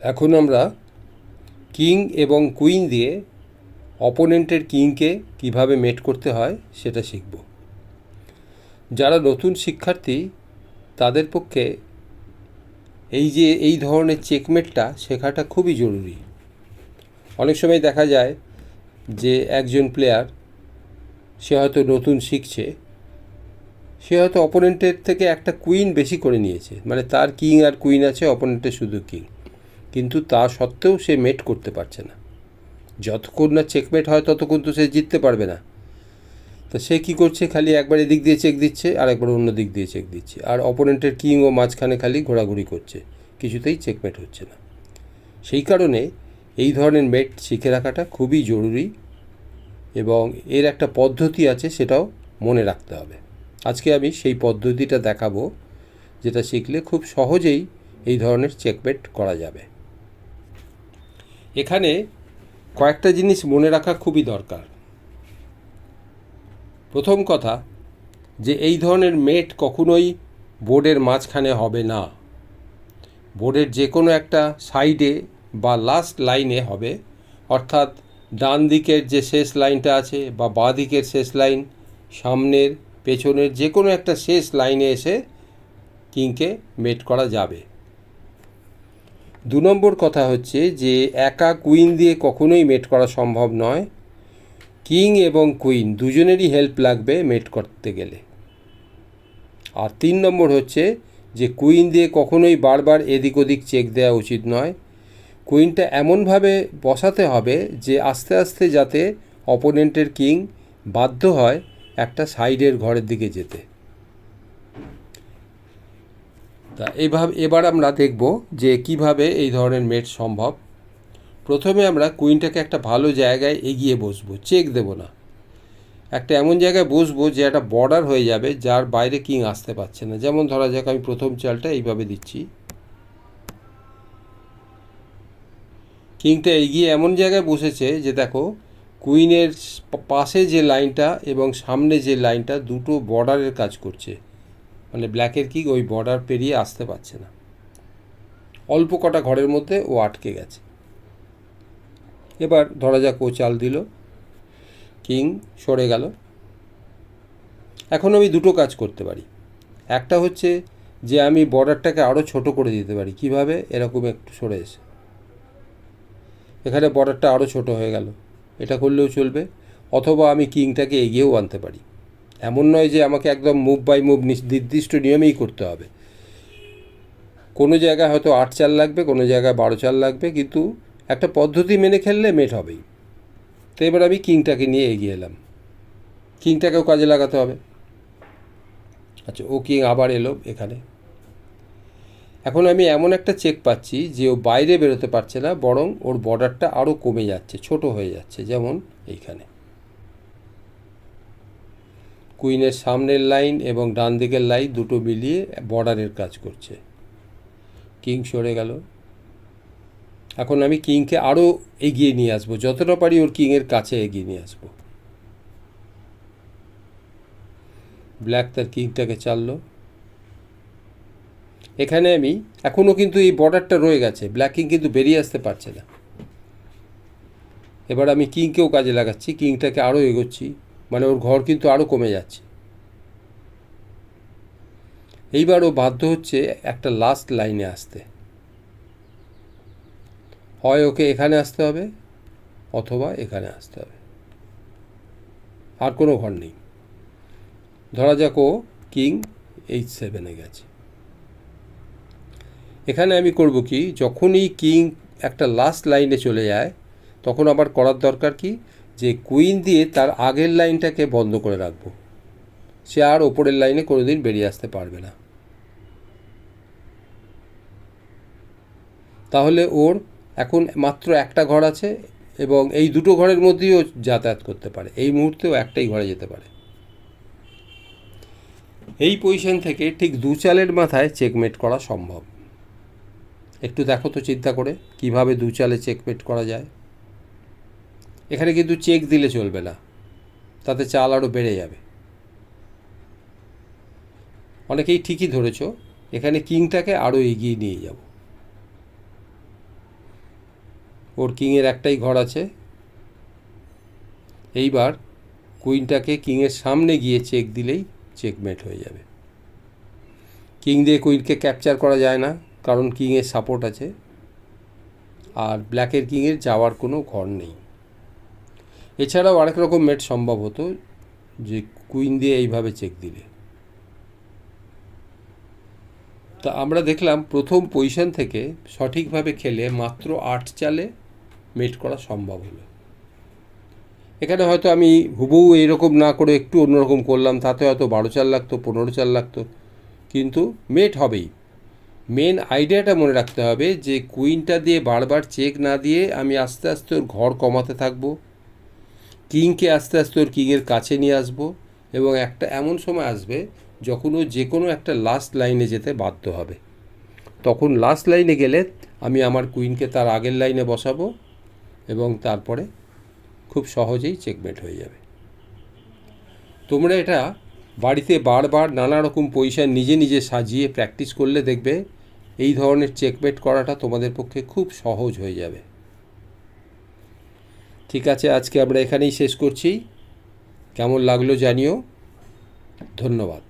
এখন আমরা কিং এবং কুইন দিয়ে অপোনেন্টের কিংকে কিভাবে মেট করতে হয় সেটা শিখব। যারা নতুন শিক্ষার্থী তাদের পক্ষে এই ধরনের চেকমেটটা শেখাটা খুবই জরুরি। অনেক সময় দেখা যায় যে একজন প্লেয়ার সে হয়তো নতুন শিখছে, সে হয়তো অপোনেন্টের থেকে একটা কুইন বেশি করে নিয়েছে, মানে তার কিং আর কুইন আছে, অপোনেন্টের শুধু কিং, কিন্তু তা সত্ত্বেও সে মেট করতে পারছে না। যতক্ষণ না চেকমেট হয় ততক্ষণ তো সে জিততে পারবে না। তো সে কী করছে, খালি একবার এদিক দিয়ে চেক দিচ্ছে আর একবার অন্য দিক দিয়ে চেক দিচ্ছে, আর অপোনেন্টের কিংও মাঝখানে খালি ঘোরাঘুরি করছে, কিছুতেই চেকমেট হচ্ছে না। সেই কারণে এই ধরনের মেট শিখে রাখাটা খুবই জরুরি এবং এর একটা পদ্ধতি আছে, সেটাও মনে রাখতে হবে। আজকে আমি সেই পদ্ধতিটা দেখাবো, যেটা শিখলে খুব সহজেই এই ধরনের চেকমেট করা যাবে। এখানে কয়েকটা জিনিস মনে রাখা খুবই দরকার। প্রথম কথা, যে এই ধরনের মেট কখনোই বোর্ডের মাঝখানে হবে না। বোর্ডের যে কোনো একটা সাইডে বা লাস্ট লাইনে হবে, অর্থাৎ ডান দিকের যে শেষ লাইনটা আছে বা বাঁ দিকের শেষ লাইন, সামনের পেছনের যে কোনো একটা শেষ লাইনে এসে কিংকে মেট করা যাবে। 2 নম্বর কথা হচ্ছে যে একা কুইন দিয়ে কখনোই মেট করা সম্ভব নয়। কিং এবং কুইন দুজনেরই হেল্প লাগবে মেট করতে গেলে। আর 3 নম্বর হচ্ছে যে কুইন দিয়ে কখনোই বারবার এদিক ওদিক চেক দেওয়া উচিত নয়। কুইনটা এমনভাবে বসাতে হবে যে আস্তে আস্তে যাতে অপোনেন্টের কিং বাধ্য হয় একটা সাইডের ঘরের দিকে যেতে। তা এবার আমরা দেখব যে কিভাবে এই ধরনের মেট সম্ভব। প্রথমে আমরা কুইনটাকে একটা ভালো জায়গায় এগিয়ে বসবো, চেক দেব না। একটা এমন জায়গায় বসবো যে একটা বর্ডার হয়ে যাবে, যার বাইরে কিং আসতে পারছে না। যেমন ধরা যাক আমি প্রথম চালটা এইভাবে দিচ্ছি, কিংটা এগিয়ে এমন জায়গায় বসেছে যে দেখো কুইনের পাশে যে লাইনটা এবং সামনে যে লাইনটা দুটো বর্ডারের কাজ করছে, মানে ব্ল্যাকের কিং ওই বর্ডার পেরিয়ে আসতে পারছে না। অল্প কটা ঘরের মধ্যে ও আটকে গেছে। এবার ধরা যাক ও চাল দিল, কিং সরে গেল। এখন আমি দুটো কাজ করতে পারি। একটা হচ্ছে যে আমি বর্ডারটাকে আরও ছোট করে দিতে পারি। কিভাবে? এরকম একটু সরে এসে এখানে বর্ডারটা আরও ছোট হয়ে গেল, এটা করলেও চলবে। অথবা আমি কিংটাকে এগিয়েও আনতে পারি। এমন নয় যে আমাকে একদম মুভ বাই মুভ নির্দিষ্ট নিয়মেই করতে হবে। কোনো জায়গায় হয়তো 8 চাল লাগবে, কোনো জায়গায় 12 চাল লাগবে, কিন্তু একটা পদ্ধতি মেনে খেললে মেট হবেই। তো এবার আমি কিংটাকে নিয়ে এগিয়ে এলাম, কিংটাকেও কাজে লাগাতে হবে। আচ্ছা, ও কিং আবার এলো এখানে। এখন আমি এমন একটা চেক পাচ্ছি যে ও বাইরে বেরোতে পারছে না, বরং ওর বর্ডারটা আরও কমে যাচ্ছে, ছোট হয়ে যাচ্ছে। যেমন এইখানে কুইনের সামনের লাইন এবং ডান দিকের লাইন দুটো মিলিয়ে বর্ডারের কাজ করছে। কিং সরে গেল। এখন আমি কিংকে আরও এগিয়ে নিয়ে আসবো, যতটা পারি ওর কিংয়ের কাছে এগিয়ে নিয়ে আসবো। ব্ল্যাক তার কিংটাকে চাললো। এখানে আমি এখনও কিন্তু এই বর্ডারটা রয়ে গেছে, ব্ল্যাক কিং কিন্তু বেরিয়ে আসতে পারছে না। এবার আমি কিংকেও কাজে লাগাচ্ছি, কিংটাকে আরও এগোচ্ছি, মানে ওর ঘর কিন্তু আরও কমে যাচ্ছে। এইবার ও বাধ্য হচ্ছে একটা লাস্ট লাইনে আসতে। হয় ওকে এখানে আসতে হবে অথবা এখানে আসতে হবে, আর কোনো ঘর নেই। ধরা যাক ও কিং H7-এ গেছে। এখানে আমি করব কি, যখনই কিং একটা লাস্ট লাইনে চলে যায় তখন আবার করার দরকার কি, যে কুইন দিয়ে তার আগের লাইনটাকে বন্ধ করে রাখবো। সে আর ওপরের লাইনে কোনোদিন বেরিয়ে আসতে পারবে না। তাহলে ওর এখন মাত্র একটা ঘর আছে এবং এই দুটো ঘরের মধ্যেই ও যাতায়াত করতে পারে। এই মুহূর্তেও একটাই ঘরে যেতে পারে। এই পজিশন থেকে ঠিক 2 চালের মাথায় চেকমেট করা সম্ভব। একটু দেখো তো চিন্তা করে কিভাবে 2 চালে চেকমেট করা যায়। এখানে কিন্তু চেক দিলে চলবে না, তাতে চাল আরও বেড়ে যাবে। অনেকেই ঠিকই ধরেছ, এখানে কিংটাকে আরও এগিয়ে নিয়ে যাব। ওর কিংয়ের একটাই ঘর আছে। এইবার কুইনটাকে কিংয়ের সামনে গিয়ে চেক দিলেই চেকমেট হয়ে যাবে। কিং দিয়ে কুইনকে ক্যাপচার করা যায় না, কারণ কিংয়ের সাপোর্ট আছে, আর ব্ল্যাকের কিংয়ের যাওয়ার কোনো ঘর নেই। এছাড়াও আরেক রকম মেট সম্ভব হতো, যে কুইন দিয়ে এইভাবে চেক দিলে। তা আমরা দেখলাম প্রথম পজিশন থেকে সঠিকভাবে খেলে মাত্র 8 চালে মেট করা সম্ভব হলো। এখানে হয়তো আমি হুবহু এইরকম না করে একটু অন্যরকম করলাম, তাতে হয়তো 12 চাল লাগতো, 15 চাল লাগতো, কিন্তু মেট হবেই। মেন আইডিয়াটা মনে রাখতে হবে যে কুইনটা দিয়ে বারবার চেক না দিয়ে আমি আস্তে আস্তে ওর ঘর কমাতে থাকবো, কিংকে আস্তে আস্তে ওর কিংয়ের কাছে নিয়ে আসবো, এবং একটা এমন সময় আসবে যখন ও যে কোনো একটা লাস্ট লাইনে যেতে বাধ্য হবে। তখন লাস্ট লাইনে গেলে আমি আমার কুইনকে তার আগের লাইনে বসাবো, এবং তারপরে খুব সহজেই চেকমেট হয়ে যাবে। তোমরা এটা বাড়িতে বারবার নানা রকম পজিশন নিজে নিজে সাজিয়ে প্র্যাকটিস করলে দেখবে এই ধরনের চেকমেট করাটা তোমাদের পক্ষে খুব সহজ হয়ে যাবে। ঠিক আছে, আজকে আমরা এখানেই শেষ করছি। কেমন লাগলো জানিও। ধন্যবাদ।